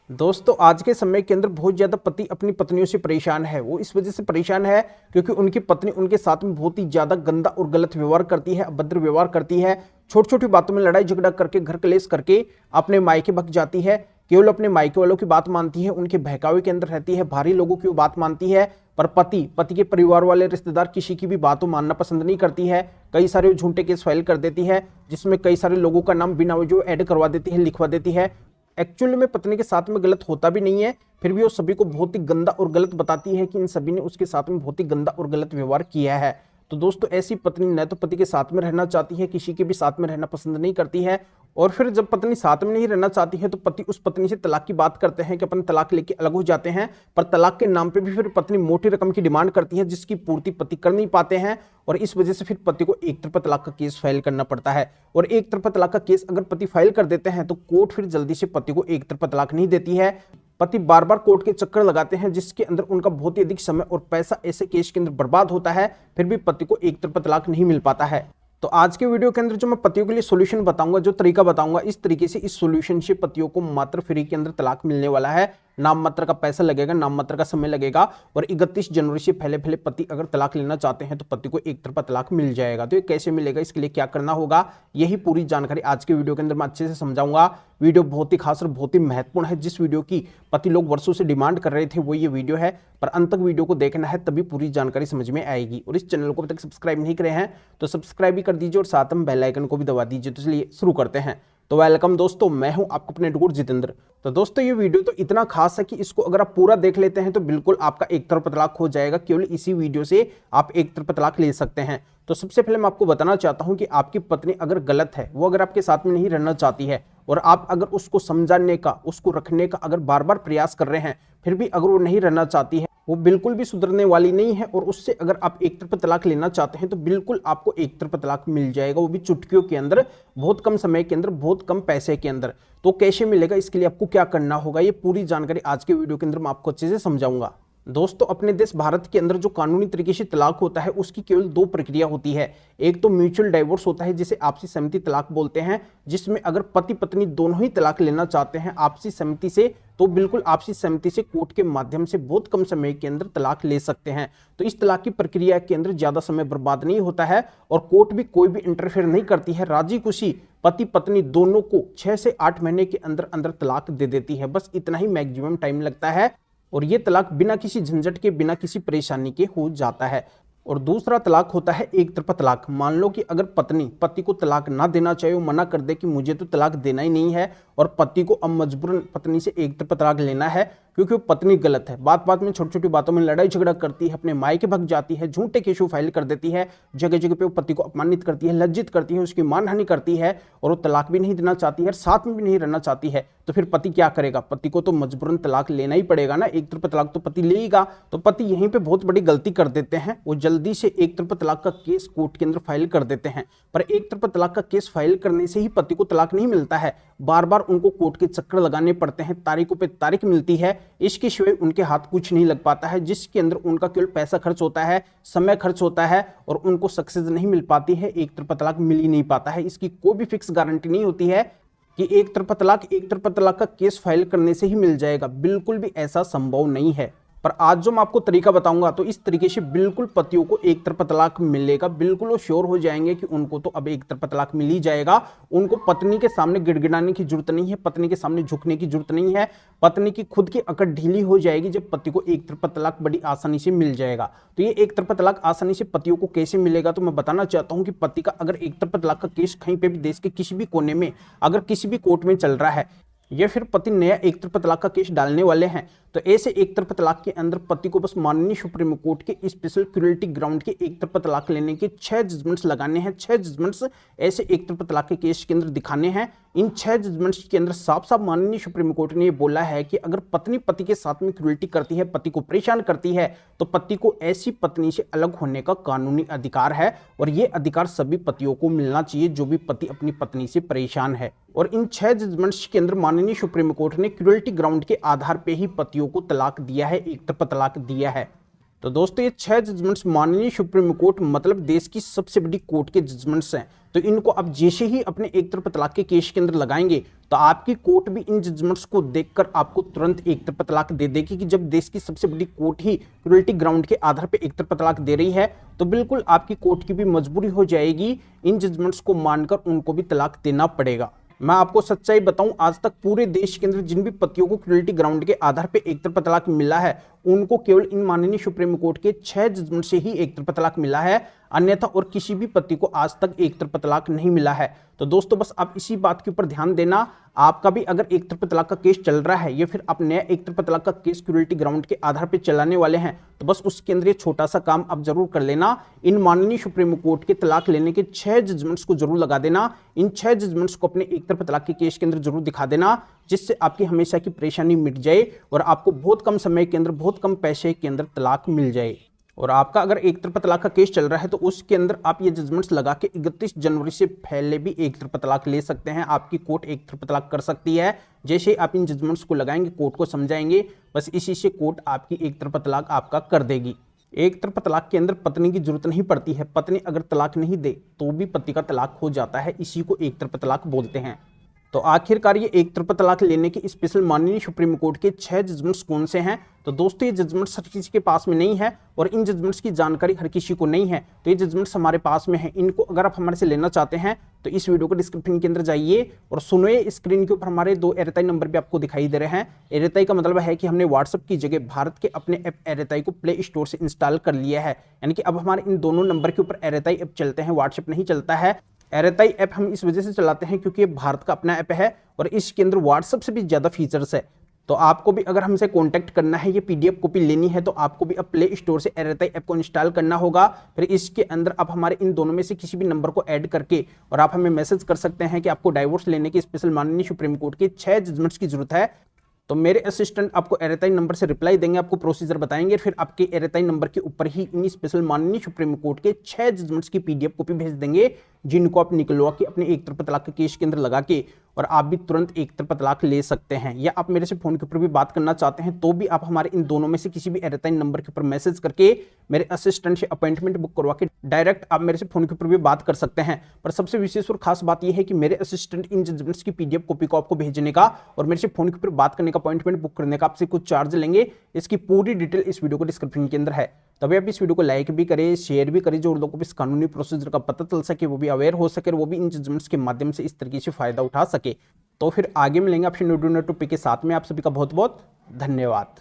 दोस्तों आज के समय के अंदर बहुत ज्यादा पति अपनी पत्नियों से परेशान है। वो इस वजह से परेशान है क्योंकि उनकी पत्नी उनके साथ में बहुत ही ज्यादा गंदा और गलत व्यवहार करती है, अभद्र व्यवहार करती है। छोटी छोटी बातों में लड़ाई झगड़ा करके, घर कलेश करके अपने मायके भग जाती है। केवल अपने मायके वालों की बात मानती है, उनके बहकावे के अंदर रहती है, भारी लोगों की वो बात मानती है। पर पति के परिवार वाले, रिश्तेदार किसी की भी बातों मानना पसंद नहीं करती है। कई सारे झूठे केस फाइल कर देती है, जिसमें कई सारे लोगों का नाम बिना वजह ऐड करवा देती है, लिखवा देती है। एक्चुअली में पत्नी के साथ में गलत होता भी नहीं है, फिर भी वो सभी को बहुत ही गंदा और गलत बताती है कि इन सभी ने उसके साथ में बहुत ही गंदा और गलत व्यवहार किया है। तो दोस्तों ऐसी पत्नी न तो पति के साथ में रहना चाहती है, किसी के भी साथ में रहना पसंद नहीं करती है। और फिर जब पत्नी साथ में नहीं रहना चाहती है तो पति उस पत्नी से तलाक की बात करते हैं कि अपन तलाक लेके अलग हो जाते हैं। पर तलाक के नाम पे भी फिर पत्नी मोटी रकम की डिमांड करती है, जिसकी पूर्ति पति कर नहीं पाते हैं। और इस वजह से फिर पति को एक तरफा तलाक का केस फाइल करना पड़ता है। और एक तरफा तलाक का केस अगर पति फाइल कर देते हैं तो कोर्ट फिर जल्दी से पति को एक तरफा तलाक नहीं देती है। पति बार बार कोर्ट के चक्कर लगाते हैं, जिसके अंदर उनका बहुत ही अधिक समय और पैसा ऐसे केस के अंदर बर्बाद होता है, फिर भी पति को एक तरफा तलाक नहीं मिल पाता है। तो आज के वीडियो के अंदर जो मैं पतियों के लिए सॉल्यूशन बताऊंगा, जो तरीका बताऊंगा, इस तरीके से इस सॉल्यूशन से पतियों को मात्र फ्री के अंदर तलाक मिलने वाला है। नाम मात्र का पैसा लगेगा, नाम मात्र का समय लगेगा। और 31 जनवरी से पहले पहले पति अगर तलाक लेना चाहते हैं तो पति को एक तरफा तलाक मिल जाएगा। तो ये कैसे मिलेगा, इसके लिए क्या करना होगा, यही पूरी जानकारी आज के वीडियो के अंदर मैं अच्छे से समझाऊंगा। वीडियो बहुत ही खास और बहुत ही महत्वपूर्ण है। जिस वीडियो की पति लोग वर्षों से डिमांड कर रहे थे वो ये वीडियो है, पर अंत तक वीडियो को देखना है, तभी पूरी जानकारी समझ में आएगी। और इस चैनल को अभी तक सब्सक्राइब नहीं करे हैं तो सब्सक्राइब भी कर दीजिए और साथ में बेल आइकन को भी दबा दीजिए। तो चलिए शुरू करते हैं। तो वेलकम दोस्तों, मैं हूं आपका अपने डूड जितेंद्र। तो दोस्तों ये वीडियो तो इतना खास है कि इसको अगर आप पूरा देख लेते हैं तो बिल्कुल आपका एक तरफा तलाक हो जाएगा। केवल इसी वीडियो से आप एक तरफा तलाक ले सकते हैं। तो सबसे पहले मैं आपको बताना चाहता हूं कि आपकी पत्नी अगर गलत है, वो अगर आपके साथ में नहीं रहना चाहती है और आप अगर उसको समझाने का, उसको रखने का अगर बार बार प्रयास कर रहे हैं, फिर भी अगर वो नहीं रहना चाहती है, वो बिल्कुल भी सुधरने वाली नहीं है, और उससे अगर आप एक तरफा तलाक लेना चाहते हैं तो बिल्कुल आपको एक तरफा तलाक मिल जाएगा, वो भी चुटकियों के अंदर, बहुत कम समय के अंदर, बहुत कम पैसे के अंदर। तो कैसे मिलेगा, इसके लिए आपको क्या करना होगा, ये पूरी जानकारी आज के वीडियो के अंदर मैं आपको अच्छे से समझाऊंगा। दोस्तों अपने देश भारत के अंदर जो कानूनी तरीके से तलाक होता है उसकी केवल दो प्रक्रिया होती है। एक तो म्यूचुअल डाइवोर्स होता है, जिसे आपसी सहमति तलाक बोलते हैं, जिसमें अगर पति पत्नी दोनों ही तलाक लेना चाहते हैं आपसी सहमति से, तो बिल्कुल आपसी सहमति से कोर्ट के माध्यम से बहुत कम समय के अंदर तलाक ले सकते हैं। तो इस तलाक की प्रक्रिया के अंदर ज्यादा समय बर्बाद नहीं होता है और कोर्ट भी कोई भी इंटरफेयर नहीं करती है। राजी खुशी पति पत्नी दोनों को 6 से 8 महीने के अंदर अंदर तलाक दे देती है। बस इतना ही मैक्सिमम टाइम लगता है और ये तलाक बिना किसी झंझट के, बिना किसी परेशानी के हो जाता है। और दूसरा तलाक होता है एक तरफा तलाक। मान लो कि अगर पत्नी पति को तलाक ना देना चाहे, वो मना कर दे कि मुझे तो तलाक देना ही नहीं है, और पति को अब मजबूरन पत्नी से एक तरफा तलाक लेना है क्योंकि वो पत्नी गलत है, बात बात में छोटी छोटी बातों में लड़ाई झगड़ा करती है, अपने मायके भग जाती है, झूठे केस फाइल कर देती है, जगह जगह पे वो पति को अपमानित करती है, लज्जित करती है, उसकी मानहानि करती है, और वो तलाक भी नहीं देना चाहती है, साथ में भी नहीं रहना चाहती है, तो फिर पति क्या करेगा, पति को तो मजबूरन तलाक लेना ही पड़ेगा ना। एक तरफा तलाक तो पति लेगा। तो पति यहीं पे बहुत बड़ी गलती कर देते हैं, वो जल्दी से एक तरफा तलाक का केस कोर्ट के अंदर फाइल कर देते हैं। पर एक तरफा तलाक का केस फाइल करने से ही पति को तलाक नहीं मिलता है, बार बार उनको कोर्ट के चक्कर लगाने पड़ते हैं, तारीखों पे तारीख मिलती है, इसके सिवाय उनके हाथ कुछ नहीं लग पाता है, जिसके अंदर उनका केवल पैसा खर्च होता है, समय खर्च होता है, और उनको सक्सेस नहीं मिल पाती है, एक तरफा तलाक मिल ही नहीं पाता है। इसकी कोई भी फिक्स गारंटी नहीं होती है कि एक तरफा तलाक का केस फाइल करने से ही मिल जाएगा, बिल्कुल भी ऐसा संभव नहीं है। पर आज जो मैं आपको तरीका बताऊंगा तो इस तरीके से बिल्कुल पतियों को एक तरफा तलाक मिलेगा। बिल्कुल वो श्योर हो जाएंगे कि उनको तो अब एक तरफा तलाक मिल ही जाएगा। उनको पत्नी के सामने गिड़गिड़ाने की जरूरत नहीं है, पत्नी के सामने झुकने की जरूरत नहीं है। पत्नी की खुद की अकड़ ढीली हो जाएगी जब पति को एक तरफा तलाक बड़ी आसानी से मिल जाएगा। तो ये एक तरफा तलाक आसानी से पतियों को कैसे मिलेगा, तो मैं बताना चाहता हूं कि पति का अगर एक तरफा तलाक का केस कहीं पे भी देश के किसी भी कोने में अगर किसी भी कोर्ट में चल रहा है, या फिर पति नया एक तरफा तलाक का केस डालने वाले हैं, तो ऐसे एक तरफा तलाक के अंदर पति को बस माननीय सुप्रीम कोर्ट के स्पेशल क्यूरिटी ग्राउंड के एक तरफा तलाक लेने के 6 जजमेंट्स लगाने हैं। 6 जजमेंट्स ऐसे एक तरफा तलाक के केस के अंदर दिखाने हैं। इन 6 जजमेंट्स के अंदर साफ साफ माननीय सुप्रीम कोर्ट ने ये बोला है कि अगर पत्नी पति के साथ में क्रूरल्टी करती है, पति को परेशान करती है, तो पति को ऐसी पत्नी से अलग होने का कानूनी अधिकार है, और ये अधिकार सभी पतियों को मिलना चाहिए जो भी पति अपनी पत्नी से परेशान है। और इन 6 जजमेंट्स के अंदर माननीय सुप्रीम कोर्ट ने क्रूरल्टी ग्राउंड के आधार पर ही पतियों को तलाक दिया है, एक तरफा तलाक दिया है। तो दोस्तों ये 6 जजमेंट्स माननीय सुप्रीम कोर्ट मतलब देश की सबसे बड़ी कोर्ट के जजमेंट्स हैं। तो इनको अब जैसे ही अपने एक तरफा तलाक के केस के अंदर लगाएंगे तो आपकी कोर्ट भी इन जजमेंट्स को देखकर आपको तुरंत एक तरफा तलाक दे देगी कि जब देश की सबसे बड़ी कोर्ट ही क्रूरल्टी ग्राउंड के आधार पर एक तरफा तलाक दे रही है तो बिल्कुल आपकी कोर्ट की भी मजबूरी हो जाएगी, इन जजमेंट्स को मानकर उनको भी तलाक देना पड़ेगा। मैं आपको सच्चाई बताऊं, आज तक पूरे देश के अंदर जिन भी पतियों को क्रूरल्टी ग्राउंड के आधार पे एक तरफा तलाक मिला है उनको केवल इन माननीय सुप्रीम कोर्ट के 6 जजमेंट से ही एक तरफा तलाक मिला है, अन्यथा और किसी भी पति को आज तक एक तरफा तलाक नहीं मिला है। तो दोस्तों बस आप इसी बात के ऊपर ध्यान देना, आपका भी अगर एक तरफा तलाक का केस चल रहा है या फिर आप नया एक तरफा तलाक का केस क्रूरल्टी ग्राउंड के आधार पर चलाने वाले हैं तो बस उसके अंदर ये छोटा सा काम आप जरूर कर लेना, इन माननीय सुप्रीम कोर्ट के तलाक लेने के 6 जजमेंट्स को जरूर लगा देना, इन 6 जजमेंट्स को अपने एक तरफा तलाक के केस के अंदर जरूर दिखा देना, जिससे आपकी हमेशा की परेशानी मिट जाए और आपको बहुत कम समय के अंदर बहुत कम पैसे के अंदर तलाक मिल जाए। और आपका अगर एक तरफा तलाक का केस चल रहा है तो उसके अंदर आप ये जजमेंट्स लगा के 31 जनवरी से पहले भी एक तरफा तलाक ले सकते हैं, आपकी कोर्ट एक तरफा तलाक कर सकती है। जैसे ही आप इन जजमेंट्स को लगाएंगे, कोर्ट को समझाएंगे, बस इसी से कोर्ट आपकी एक तरफा तलाक आपका कर देगी। एक तरफा तलाक के अंदर पत्नी की जरूरत नहीं पड़ती है, पत्नी अगर तलाक नहीं दे तो भी पति का तलाक हो जाता है, इसी को एक तरफा तलाक बोलते हैं। तो आखिरकार ये एक तरफा तलाक लेने के स्पेशल माननीय सुप्रीम कोर्ट के 6 जजमेंट्स कौन से हैं? तो दोस्तों ये जजमेंट्स हर किसी के पास में नहीं है और इन जजमेंट्स की जानकारी हर किसी को नहीं है, तो ये जजमेंट्स हमारे पास में है। इनको अगर आप हमारे से लेना चाहते हैं तो इस वीडियो को डिस्क्रिप्शन के अंदर जाइए और सुनिए, स्क्रीन के ऊपर हमारे 2 एयरटेल नंबर भी आपको दिखाई दे रहे हैं। एयरटेल का मतलब है कि हमने व्हाट्सएप की जगह भारत के अपने ऐप एयरटेल को प्ले स्टोर से इंस्टॉल कर लिया है, यानी कि अब हमारे इन दोनों नंबर के ऊपर एयरटेल ऐप चलते हैं, व्हाट्सएप नहीं चलता है। एयरटेल ऐप हम इस वजह से चलाते हैं क्योंकि ये भारत का अपना ऐप है और इसके अंदर व्हाट्सएप से भी ज़्यादा फीचर्स है। तो आपको भी अगर हमसे कांटेक्ट करना है, ये पीडीएफ कॉपी लेनी है तो आपको भी अब प्ले स्टोर से एयरटेल ऐप को इंस्टॉल करना होगा। फिर इसके अंदर आप हमारे इन दोनों में से किसी भी नंबर को ऐड करके और आप हमें मैसेज कर सकते हैं कि आपको डाइवोर्स लेने के स्पेशल माननीय सुप्रीम कोर्ट के 6 जजमेंट्स की जरूरत है। तो मेरे असिस्टेंट आपको एयरटेल नंबर से रिप्लाई देंगे, आपको प्रोसीजर बताएंगे, फिर आपके एयरटेल नंबर के ऊपर ही इन स्पेशल माननीय सुप्रीम कोर्ट के 6 जजमेंट्स की पीडीएफ कॉपी भेज देंगे, जिनको आप निकलवा के अपने एक तरफा तलाक के केस के अंदर लगा के और आप भी तुरंत एक तरफा तलाक ले सकते हैं। या आप मेरे से फोन के ऊपर भी बात करना चाहते हैं तो भी आप हमारे इन दोनों में से किसी भी एयरटेल नंबर के ऊपर मैसेज करके मेरे असिस्टेंट से अपॉइंटमेंट बुक करवा के डायरेक्ट आप मेरे से फोन के ऊपर भी बात कर सकते हैं। पर सबसे विशेष और खास बात यह है कि मेरे असिस्टेंट इन जजमेंट्स की पीडीएफ कॉपी को आपको भेजने का और मेरे से फोन के ऊपर बात करने का अपॉइंटमेंट बुक करने का आपसे कुछ चार्ज लेंगे। इसकी पूरी डिटेल इस वीडियो को डिस्क्रिप्शन के अंदर है, तभी आप इस वीडियो को लाइक भी करें, शेयर भी करें, जो लोगों को इस कानूनी प्रोसीजर का पता चल सके, वो भी अवेयर हो सके, वो भी इन जजमेंट्स के माध्यम से इस तरीके से फायदा उठा सके। तो फिर आगे मिलेंगे आपसे न्यू टॉपिक के साथ में। आप सभी का बहुत बहुत धन्यवाद।